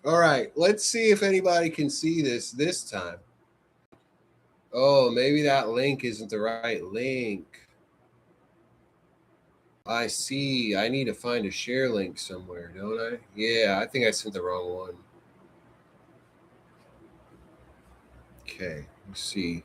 All right, let's see if anybody can see this time. Oh, maybe that link isn't the right link. I see. I need to find a share link somewhere, don't I? Yeah, I think I sent the wrong one. Okay, let's see.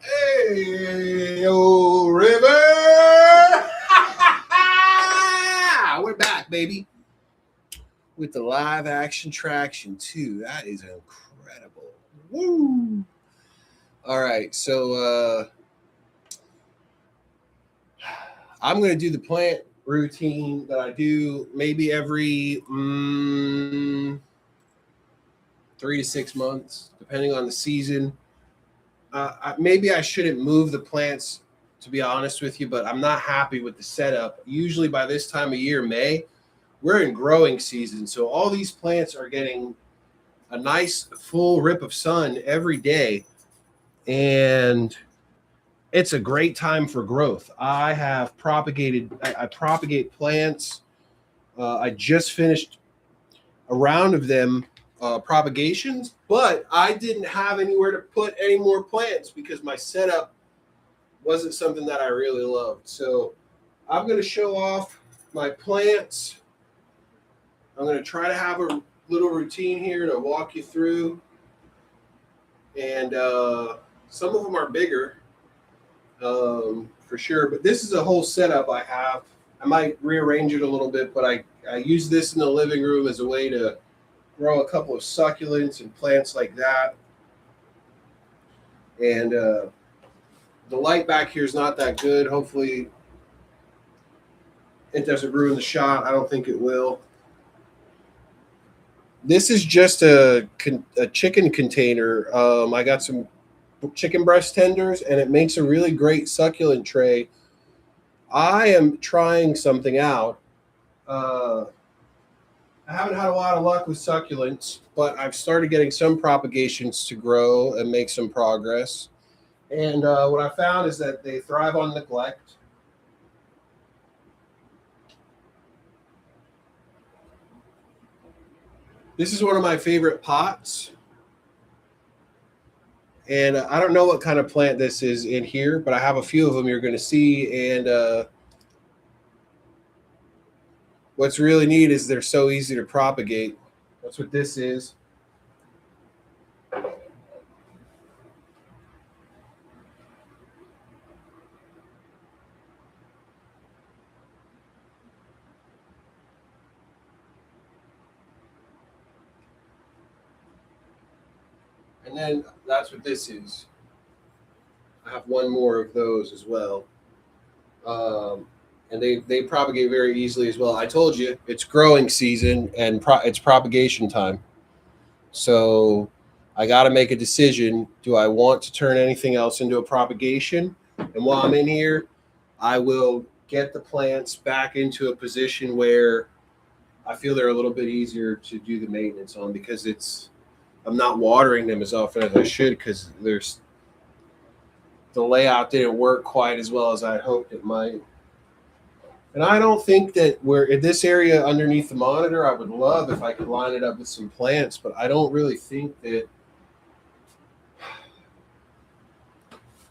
Hey, old river! We're back, baby, with the live action traction too. That is incredible. Woo! All right, so I'm going to do the plant routine that I do maybe every 3 to 6 months, depending on the season. Maybe I shouldn't move the plants, to be honest with you, but I'm not happy with the setup. Usually by this time of year, May, we're in growing season. So all these plants are getting a nice full rip of sun every day. And it's a great time for growth. I propagate plants. I just finished a round of them propagations, but I didn't have anywhere to put any more plants because my setup wasn't something that I really loved. So I'm going to show off my plants. I'm going to try to have a little routine here to walk you through. And some of them are bigger for sure, but this is a whole setup I have. I might rearrange it a little bit, but I use this in the living room as a way to grow a couple of succulents and plants like that. And the light back here is not that good. Hopefully it doesn't ruin the shot. I don't think it will. This is just a chicken container. I got some chicken breast tenders, and it makes a really great succulent tray. I am trying something out. I haven't had a lot of luck with succulents, but I've started getting some propagations to grow and make some progress. And what I found is that they thrive on neglect. This is one of my favorite pots. And I don't know what kind of plant this is in here, but I have a few of them you're going to see. And what's really neat is they're so easy to propagate. That's what this is. And then that's what this is. I have one more of those as well. And they propagate very easily as well. I told you it's growing season and it's propagation time. So I got to make a decision. Do I want to turn anything else into a propagation? And while I'm in here, I will get the plants back into a position where I feel they're a little bit easier to do the maintenance on because I'm not watering them as often as I should because the layout didn't work quite as well as I hoped it might. And I don't think that we're in this area underneath the monitor. I would love if I could line it up with some plants, but I don't really think that.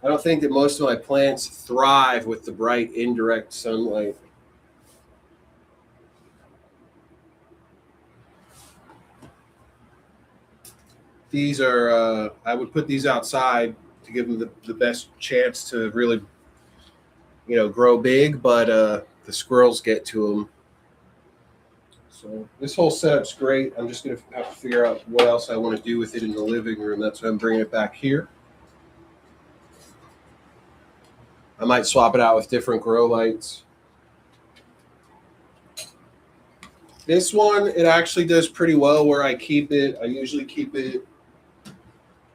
I don't think that most of my plants thrive with the bright indirect sunlight. These are, I would put these outside to give them the best chance to really, grow big. But the squirrels get to them. So this whole setup's great. I'm just gonna have to figure out what else I want to do with it in the living room. That's why I'm bringing it back here. I might swap it out with different grow lights. This one, it actually does pretty well where I keep it. I usually keep it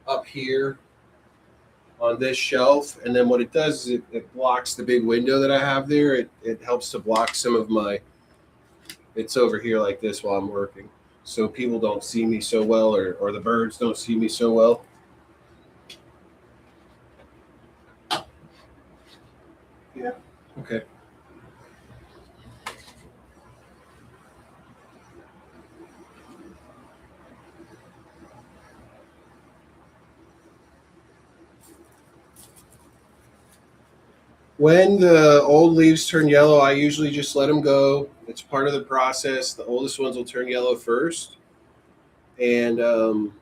up here on this shelf. And then what it does is it blocks the big window that I have there. It helps to block some of it's over here like this while I'm working. So people don't see me so well, or the birds don't see me so well. Yeah. Okay. When the old leaves turn yellow, I usually just let them go. It's part of the process. The oldest ones will turn yellow first. And then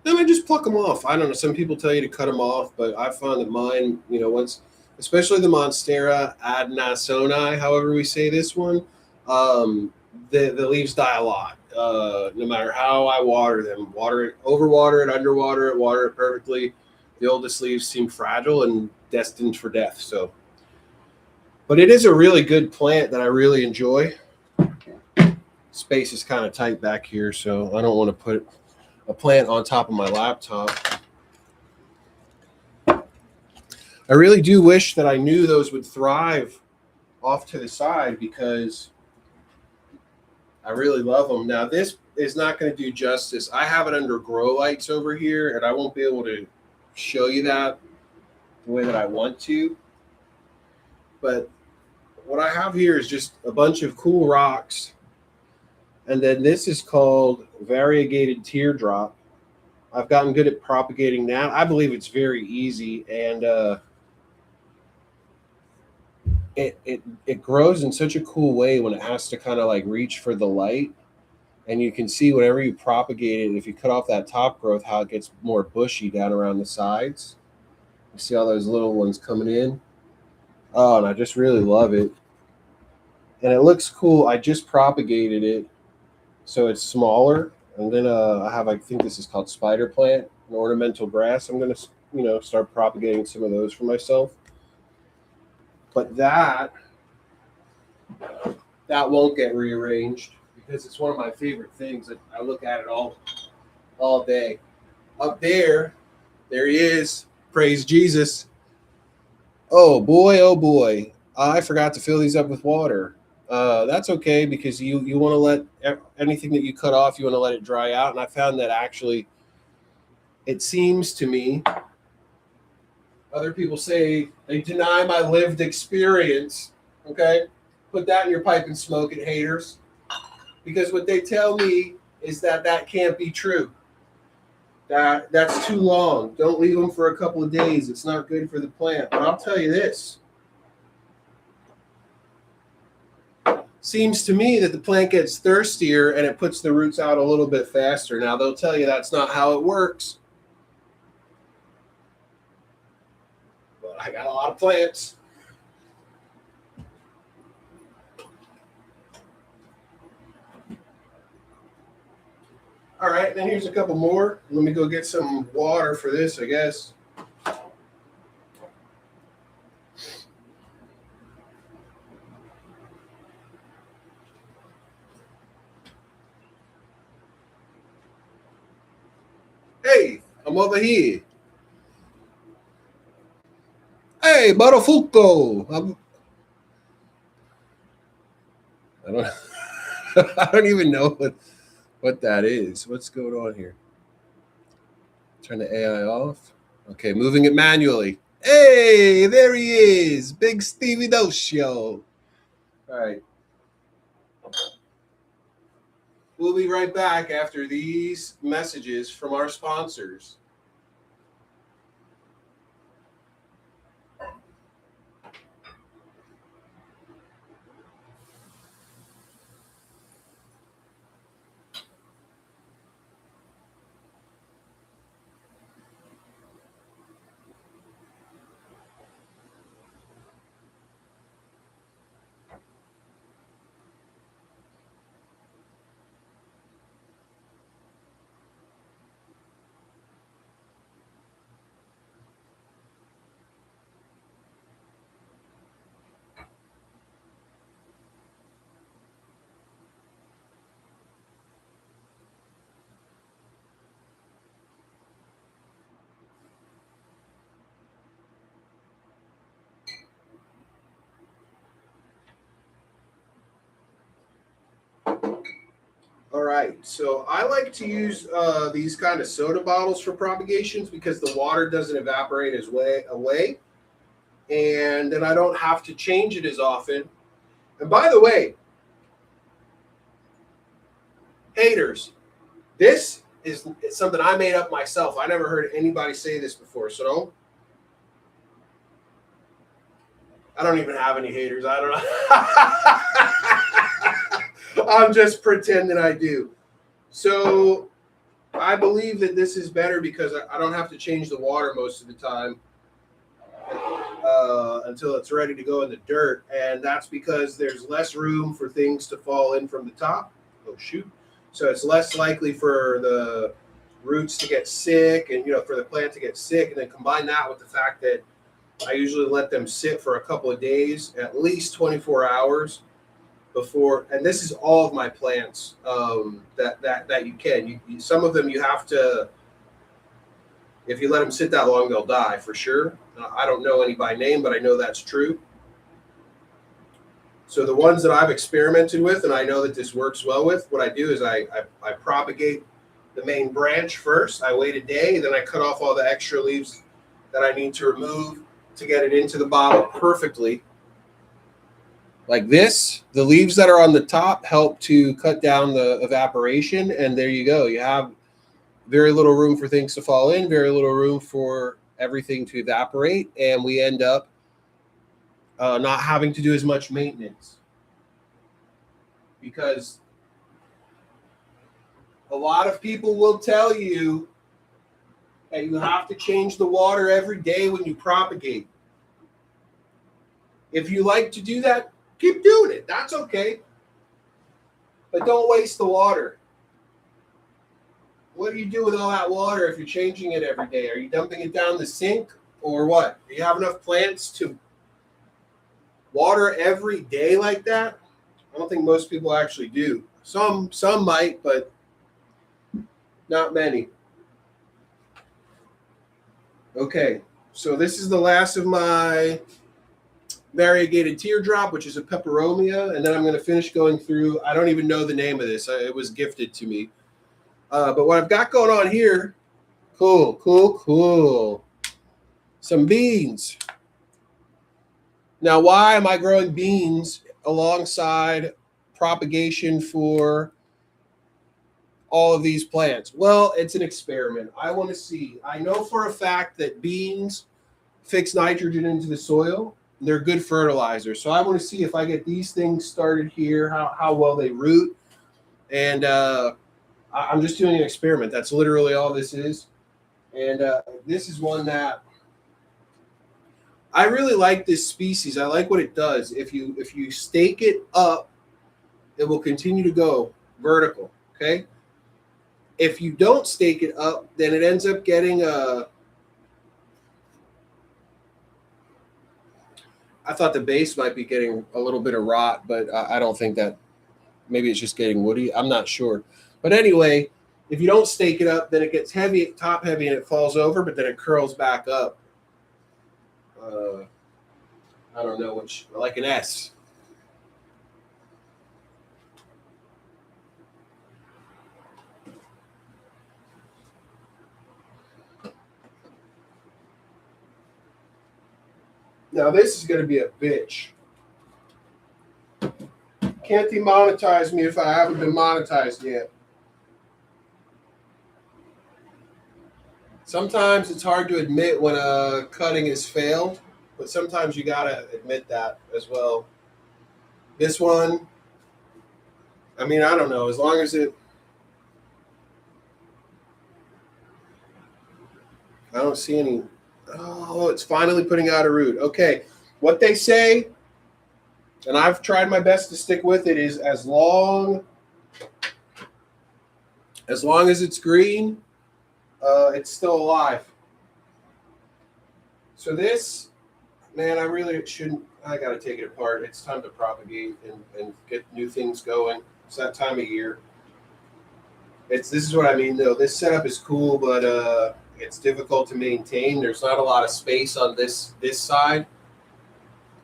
I just pluck them off. I don't know. Some people tell you to cut them off, but I found that mine, once, especially the Monstera adnasoni, however we say this one, the leaves die a lot. No matter how I water them, overwater it, underwater it, water it perfectly. The oldest leaves seem fragile and destined for death. So, but it is a really good plant that I really enjoy. Space is kind of tight back here, so I don't want to put a plant on top of my laptop. I really do wish that I knew those would thrive off to the side because I really love them. Now, this is not going to do justice. I have it under grow lights over here, and I won't be able to show you that the way that I want to. But what I have here is just a bunch of cool rocks. And then this is called variegated teardrop. I've gotten good at propagating that. I believe it's very easy, and it grows in such a cool way when it has to kind of like reach for the light. And you can see whenever you propagate it, if you cut off that top growth, how it gets more bushy down around the sides. You see all those little ones coming in. Oh, and I just really love it. And it looks cool. I just propagated it, so it's smaller. And then I think this is called spider plant, an ornamental grass. I'm going to, start propagating some of those for myself. But that won't get rearranged because it's one of my favorite things. That I look at it all day. Up there he is. Praise Jesus. Oh boy. I forgot to fill these up with water. That's okay because you want to let anything that you cut off, you want to let it dry out. And I found that actually, it seems to me, other people say they deny my lived experience. Okay, put that in your pipe and smoke it, haters. Because what they tell me is that can't be true. That's too long. Don't leave them for a couple of days. It's not good for the plant. But I'll tell you this. Seems to me that the plant gets thirstier and it puts the roots out a little bit faster. Now, they'll tell you that's not how it works. But I got a lot of plants. All right, then here's a couple more. Let me go get some water for this, I guess. Hey, I'm over here. Hey, Barafuco. I don't I don't even know what that is. What's going on here? Turn the AI off. Okay, moving it manually. Hey, there he is. Big Stevie Dose Show. All right. We'll be right back after these messages from our sponsors. right. So I like to use these kind of soda bottles for propagations because the water doesn't evaporate as way away, and then I don't have to change it as often. And by the way, haters, this is something I made up myself. I never heard anybody say this before. So I don't even have any haters. I don't know. I'm just pretending I do. So I believe that this is better because I don't have to change the water most of the time until it's ready to go in the dirt. And that's because there's less room for things to fall in from the top. Oh, shoot. So it's less likely for the roots to get sick and, for the plant to get sick. And then combine that with the fact that I usually let them sit for a couple of days, at least 24 hours before. And this is all of my plants that you can. Some of them you have to, if you let them sit that long, they'll die for sure. I don't know any by name, but I know that's true. So the ones that I've experimented with, and I know that this works well with, what I do is I propagate the main branch first. I wait a day, then I cut off all the extra leaves that I need to remove to get it into the bottle perfectly. Like this, the leaves that are on the top help to cut down the evaporation, and there you go. You have very little room for things to fall in, very little room for everything to evaporate, and we end up not having to do as much maintenance. Because a lot of people will tell you that you have to change the water every day when you propagate. If you like to do that, keep doing it. That's okay. But don't waste the water. What do you do with all that water if you're changing it every day? Are you dumping it down the sink or what? Do you have enough plants to water every day like that? I don't think most people actually do. Some might, but not many. Okay, so this is the last of my variegated teardrop, which is a peperomia, and then I'm going to finish going through. I don't even know the name of this. It was gifted to me. But what I've got going on here, cool. Some beans. Now, why am I growing beans alongside propagation for all of these plants? Well, it's an experiment. I want to see. I know for a fact that beans fix nitrogen into the soil. They're good fertilizers. So I want to see if I get these things started here, how well they root. And I'm just doing an experiment. That's literally all this is. And this is one that I really like. This species. I like what it does. If you stake it up, it will continue to go vertical. Okay. If you don't stake it up, then it ends up getting a. I thought the base might be getting a little bit of rot, but I don't think that. Maybe it's just getting woody. I'm not sure. But anyway, if you don't stake it up, then it gets heavy, top heavy, and it falls over, but then it curls back up. I don't know which, like an S. Now this is going to be a bitch. Can't demonetize me if I haven't been monetized yet. Sometimes it's hard to admit when a cutting has failed, but sometimes you gotta admit that as well. This one, I mean, I don't know. As long as it, I don't see any. Oh, it's finally putting out a root. Okay, what they say, and I've tried my best to stick with it, is as long as it's green, it's still alive. So this, man, I really shouldn't. I got to take it apart. It's time to propagate and get new things going. It's that time of year. This is what I mean, though. This setup is cool, but it's difficult to maintain. There's not a lot of space on this side.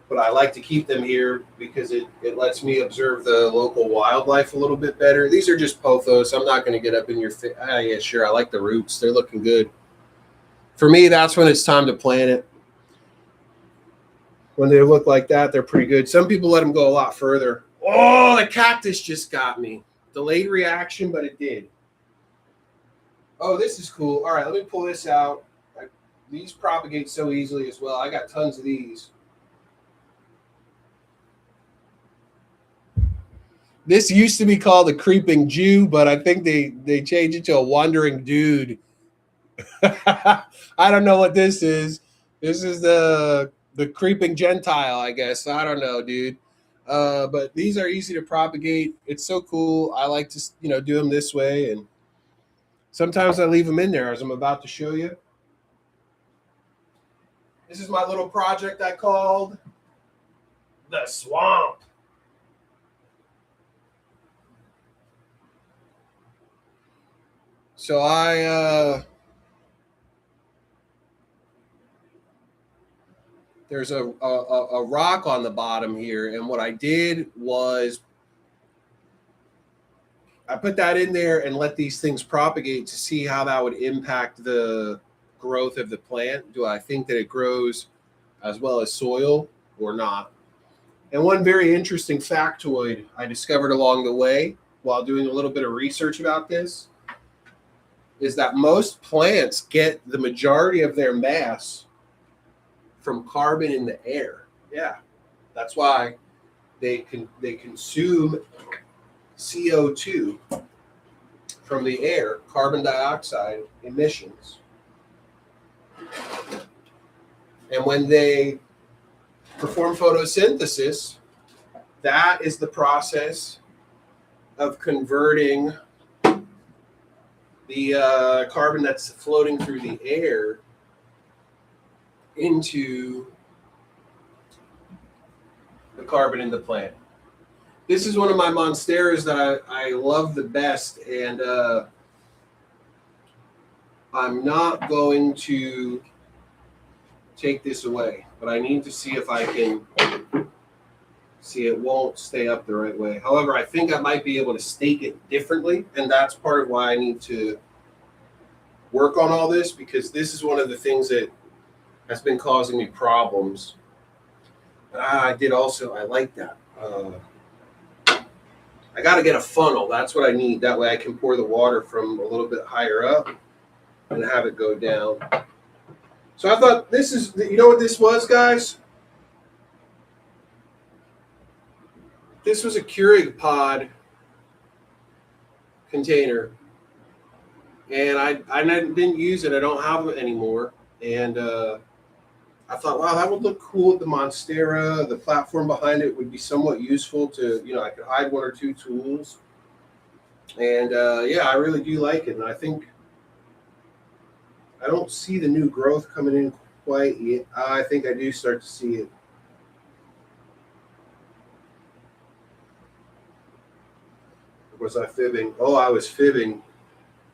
but I like to keep them here because it lets me observe the local wildlife a little bit better. These are just pothos. I'm not going to get up in your face. Ah, yeah, sure. I like the roots. They're looking good. For me, that's when it's time to plant it. When they look like that, they're pretty good. Some people let them go a lot further. Oh, the cactus just got me. Delayed reaction, but it did. Oh, this is cool. All right, let me pull this out. These propagate so easily as well. I got tons of these. This used to be called a creeping Jew, but I think they changed it to a wandering dude. I don't know what this is. This is the creeping Gentile, I guess. I don't know, dude. But these are easy to propagate. It's so cool. I like to do them this way, and sometimes I leave them in there as I'm about to show you. This is my little project I called the swamp. So there's a rock on the bottom here, and what I did was I put that in there and let these things propagate to see how that would impact the growth of the plant. Do I think that it grows as well as soil or not? And one very interesting factoid I discovered along the way while doing a little bit of research about this is that most plants get the majority of their mass from carbon in the air. Yeah, that's why they consume CO2 from the air, carbon dioxide emissions. And when they perform photosynthesis, that is the process of converting the carbon that's floating through the air into the carbon in the plant. This is one of my monsteras that I love the best, and I'm not going to take this away, but I need to see if I can see it won't stay up the right way. However, I think I might be able to stake it differently, and that's part of why I need to work on all this, because this is one of the things that has been causing me problems. I like that. I got to get a funnel. That's what I need. That way I can pour the water from a little bit higher up and have it go down. So I thought this is, you know what this was, guys? This was a Keurig pod container. And I didn't use it. I don't have it anymore. And I thought, wow, that would look cool with the Monstera. The platform behind it would be somewhat useful to, I could hide one or two tools. And yeah, I really do like it. And I think I don't see the new growth coming in quite yet. I think I do start to see it. Was I fibbing? Oh, I was fibbing.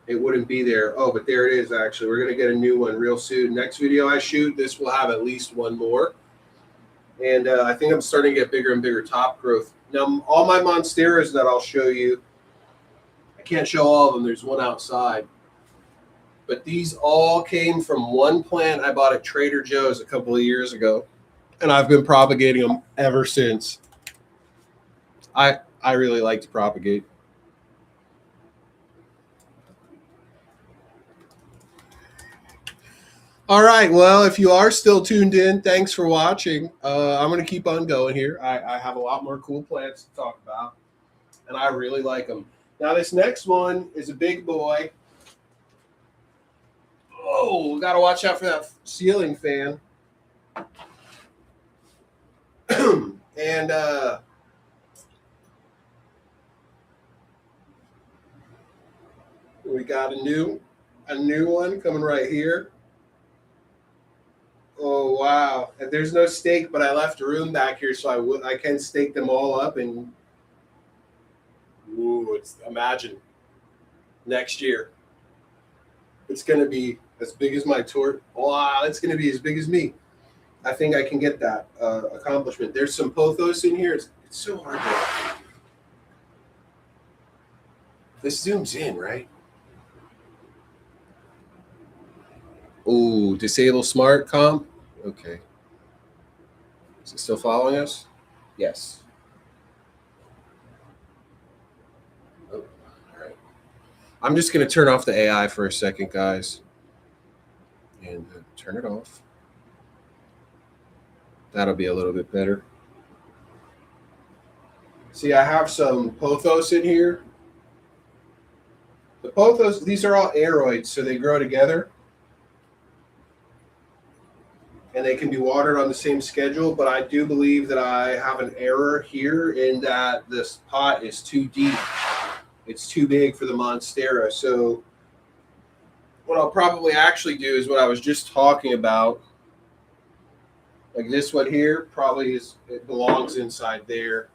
It wouldn't be there. Oh, but there it is, actually. We're going to get a new one real soon. Next video I shoot, this will have at least one more. And I think I'm starting to get bigger and bigger top growth. Now, all my Monsteras that I'll show you, I can't show all of them. There's one outside. But these all came from one plant I bought at Trader Joe's a couple of years ago. And I've been propagating them ever since. I really like to propagate. All right. Well, if you are still tuned in, thanks for watching. I'm going to keep on going here. I have a lot more cool plants to talk about, and I really like them. Now, this next one is a big boy. Oh, got to watch out for that ceiling fan. And we got a new one coming right here. Oh, wow. And there's no stake, but I left a room back here, so I can stake them all up. And imagine next year it's going to be as big as my torch. Wow, it's going to be as big as me. I think I can get that accomplishment. There's some pothos in here. It's so hard to. This zooms in, right? Ooh, disable smart comp. Okay. Is it still following us? Yes. Oh, all right. I'm just going to turn off the AI for a second, guys, and turn it off. That'll be a little bit better. See, I have some pothos in here. The pothos, these are all aroids, so they grow together. And they can be watered on the same schedule, but I do believe that I have an error here in that this pot is too deep. It's too big for the Monstera. So what I'll probably actually do is what I was just talking about. Like this one here, probably it belongs inside there.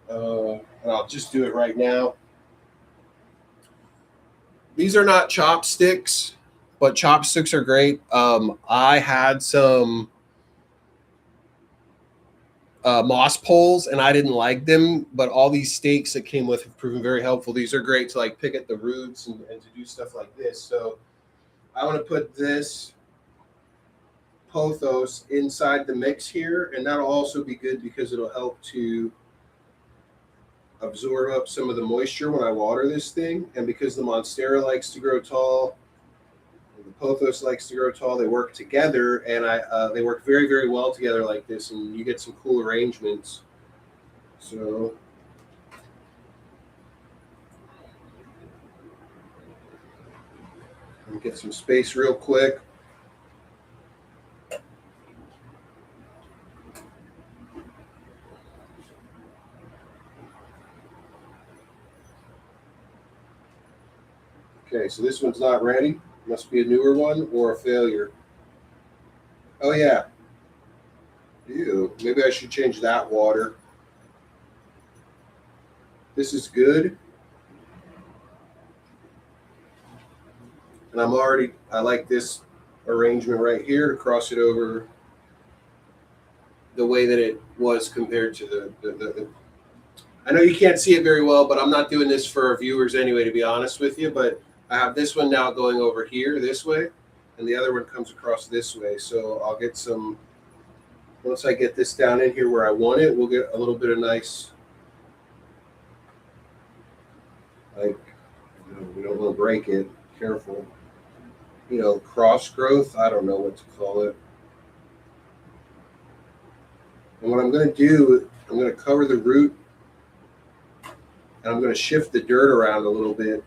And I'll just do it right now. These are not chopsticks, but chopsticks are great. I had some moss poles and I didn't like them, but all these stakes that came with have proven very helpful. These are great to like pick at the roots and to do stuff like this. So I want to put this pothos inside the mix here, and that'll also be good because it'll help to absorb up some of the moisture when I water this thing. And because the Monstera likes to grow tall, the pothos likes to grow tall, they work together, and they work very, very well together like this, and you get some cool arrangements. So let me get some space real quick. Okay, so this one's not ready. Must be a newer one or a failure. Oh yeah. Ew. Maybe I should change that water. This is good. And I like this arrangement right here to cross it over the way that it was compared to the I know you can't see it very well, but I'm not doing this for our viewers anyway, to be honest with you. But I have this one now going over here this way, and the other one comes across this way. So I'll get some, once I get this down in here where I want it, we'll get a little bit of nice, like, we don't want to break it, careful. Cross growth, I don't know what to call it. And what I'm going to do, I'm going to cover the root, and I'm going to shift the dirt around a little bit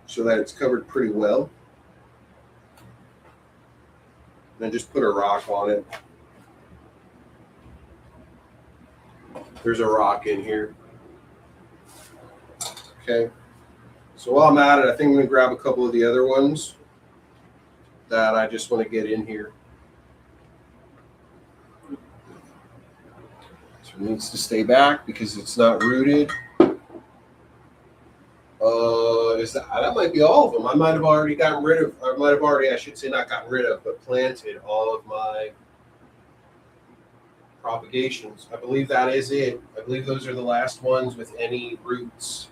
so that it's covered pretty well. And then just put a rock on it. There's a rock in here. Okay. So while I'm at it, I think I'm going to grab a couple of the other ones that I just want to get in here. So it needs to stay back because it's not rooted. That might be all of them. I might have already gotten rid of, I should say not gotten rid of, but planted all of my propagations. I believe that is it. I believe those are the last ones with any roots.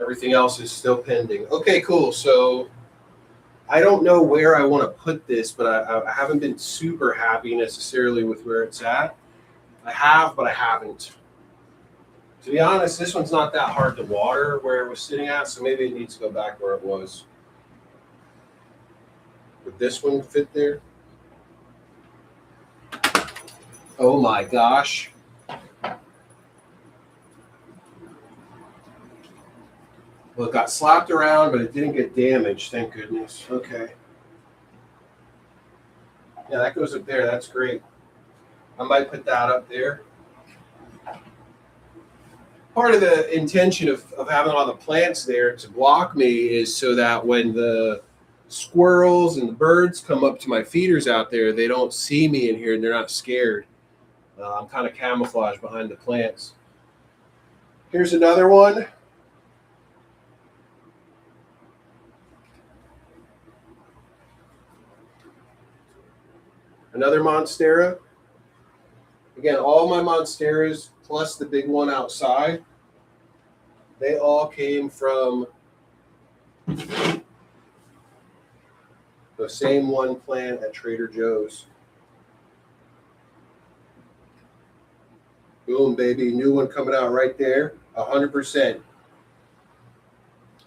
Everything else is still pending. Okay, cool. So I don't know where I want to put this, but I haven't been super happy necessarily with where it's at. I have, but I haven't. To be honest, this one's not that hard to water where it was sitting at, so maybe it needs to go back where it was. Would this one fit there? Oh my gosh. Well, it got slapped around, but it didn't get damaged, thank goodness. Okay. Yeah, that goes up there. That's great. I might put that up there. Part of the intention of having all the plants there to block me is so that when the squirrels and the birds come up to my feeders out there, they don't see me in here and they're not scared. I'm kind of camouflaged behind the plants. Here's another one. Another Monstera. Again, all my Monsteras plus the big one outside, they all came from the same one plant at Trader Joe's. Boom, baby. New one coming out right there. 100%.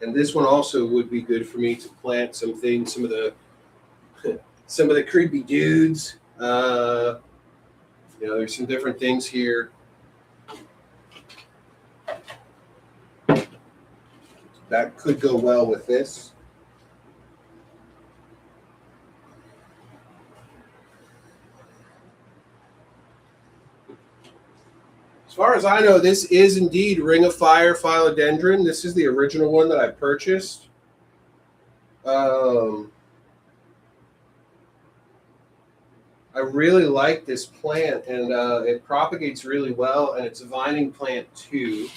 And this one also would be good for me to plant some things, some of the creepy dudes. There's some different things here. That could go well with this. As far as I know, this is indeed Ring of Fire philodendron. This is the original one that I purchased. I really like this plant, and it propagates really well, and it's a vining plant too.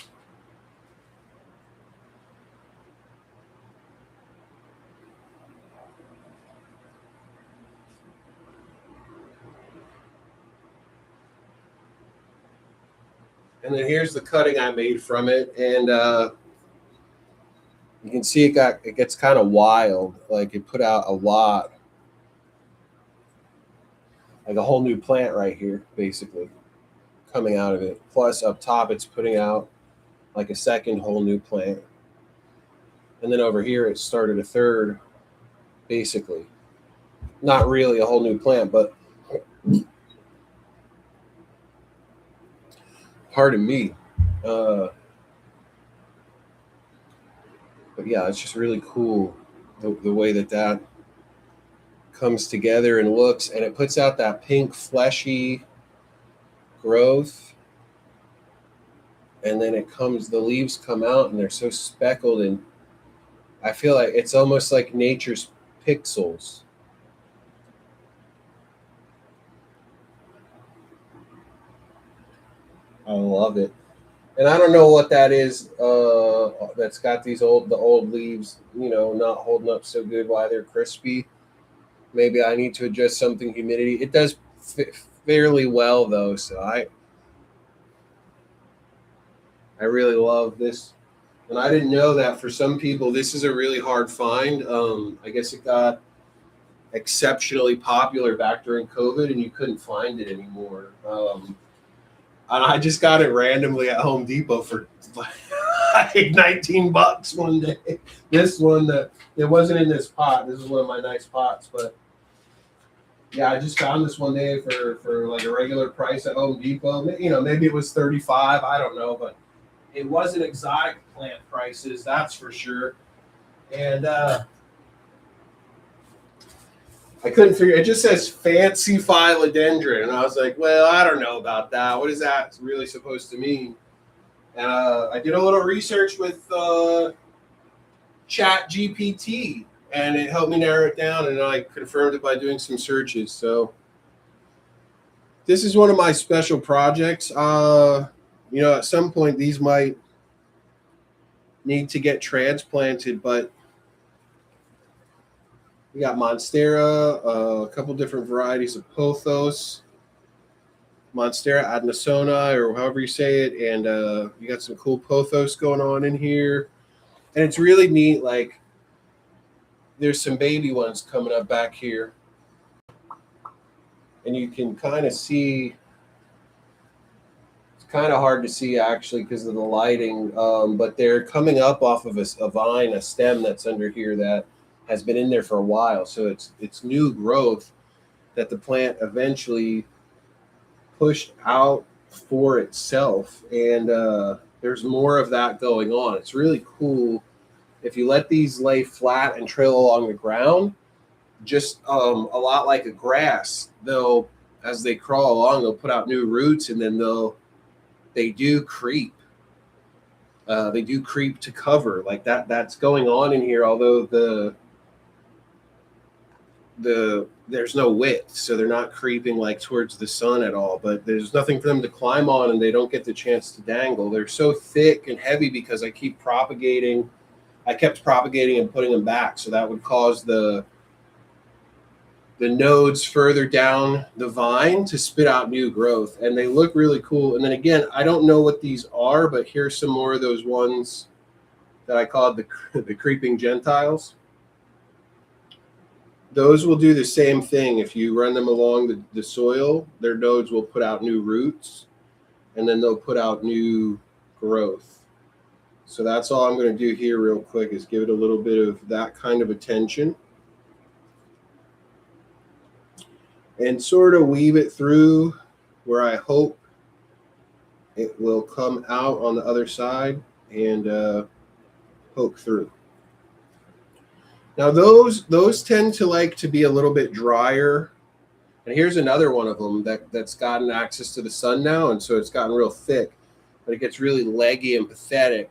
And then here's the cutting I made from it, and you can see it gets kind of wild. Like it put out a lot, like a whole new plant right here, basically coming out of it. Plus up top, it's putting out like a second whole new plant, and then over here it started a third, basically. Not really a whole new plant, but pardon me. But yeah, it's just really cool the way that comes together and looks, and it puts out that pink fleshy growth, and then the leaves come out and they're so speckled, and I feel like it's almost like nature's pixels. I love it. And I don't know what that is that's got the old leaves, not holding up so good while they're crispy. Maybe I need to adjust something humidity. It does fairly well though, so I really love this. And I didn't know that for some people this is a really hard find. I guess it got exceptionally popular back during COVID, and you couldn't find it anymore. And I just got it randomly at Home Depot for like $19 one day. This one, it wasn't in this pot. This is one of my nice pots, but yeah, I just found this one day for like a regular price at Home Depot. Maybe it was $35. I don't know, but it wasn't exotic plant prices, that's for sure. And I couldn't figure. It just says fancy philodendron, and I was like, well, I don't know about that. What is that really supposed to mean? And I did a little research with Chat GPT, and it helped me narrow it down, and I confirmed it by doing some searches. So this is one of my special projects. At some point these might need to get transplanted, but we got Monstera, a couple different varieties of pothos, Monstera adnosoni, or however you say it, and you got some cool pothos going on in here. And it's really neat, like there's some baby ones coming up back here. And you can kind of see, it's kind of hard to see actually because of the lighting, but they're coming up off of a vine, a stem that's under here that has been in there for a while. So it's new growth that the plant eventually pushed out for itself. And there's more of that going on. It's really cool. If you let these lay flat and trail along the ground, just a lot like a grass, as they crawl along, they'll put out new roots, and then they do creep. They do creep to cover like that. That's going on in here, although there's no width, so they're not creeping like towards the sun at all, but there's nothing for them to climb on, and they don't get the chance to dangle. They're so thick and heavy because I kept propagating and putting them back, so that would cause the the nodes further down the vine to spit out new growth, and they look really cool. And then again, I don't know what these are, but here's some more of those ones that I called the creeping Gentiles. Those will do the same thing. If you run them along the soil, their nodes will put out new roots, and then they'll put out new growth. So that's all I'm going to do here real quick, is give it a little bit of that kind of attention and sort of weave it through where I hope it will come out on the other side and poke through. Now those tend to like to be a little bit drier. And here's another one of them that's gotten access to the sun now, and so it's gotten real thick, but it gets really leggy and pathetic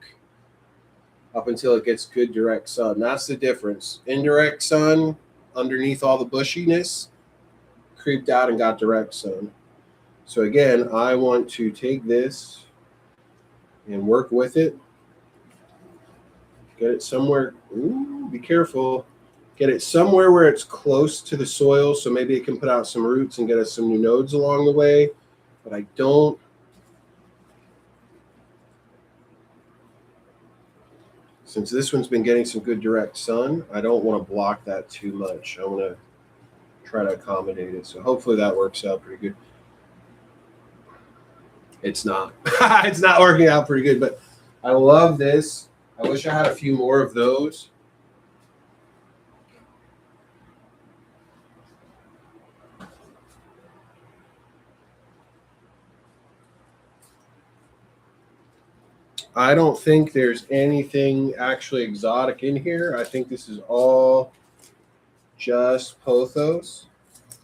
up until it gets good direct sun. That's the difference. Indirect sun, underneath all the bushiness, creeped out and got direct sun. So again, I want to take this and work with it. Get it somewhere, ooh, be careful. Get it somewhere where it's close to the soil, so maybe it can put out some roots and get us some new nodes along the way. But I don't. Since this one's been getting some good direct sun, I don't want to block that too much. I want to try to accommodate it. So hopefully that works out pretty good. It's not. It's not working out pretty good, but I love this. I wish I had a few more of those. I don't think there's anything actually exotic in here. I think this is all just pothos.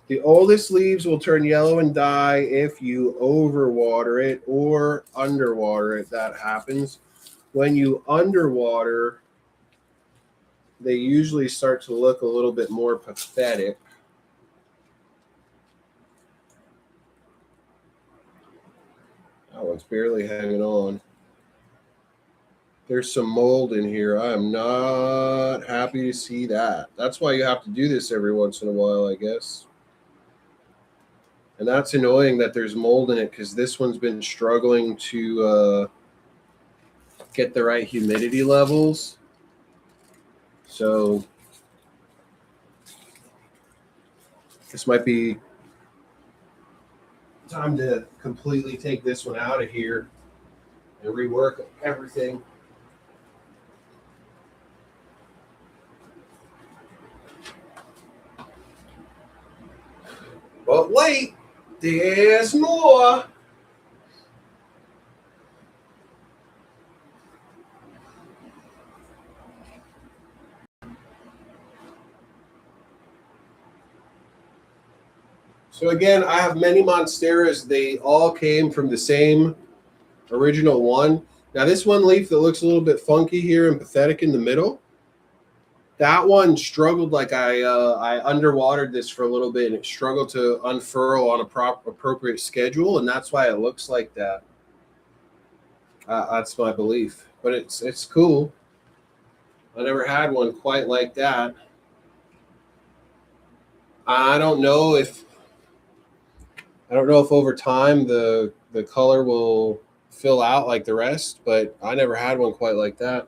The oldest leaves will turn yellow and die if you overwater it or underwater it. That happens. When you underwater, they usually start to look a little bit more pathetic. That one's barely hanging on. There's some mold in here. I am not happy to see that. That's why you have to do this every once in a while, I guess. And that's annoying that there's mold in it, because this one's been struggling to get the right humidity levels. So this might be time to completely take this one out of here and rework everything. But wait, there's more. So again, I have many monsteras. They all came from the same original one. Now this one leaf that looks a little bit funky here and pathetic in the middle, that one struggled. Like I underwatered this for a little bit, and it struggled to unfurl on a appropriate schedule, and that's why it looks like that. That's my belief, but it's cool. I never had one quite like that. I don't know if over time the color will fill out like the rest, but I never had one quite like that.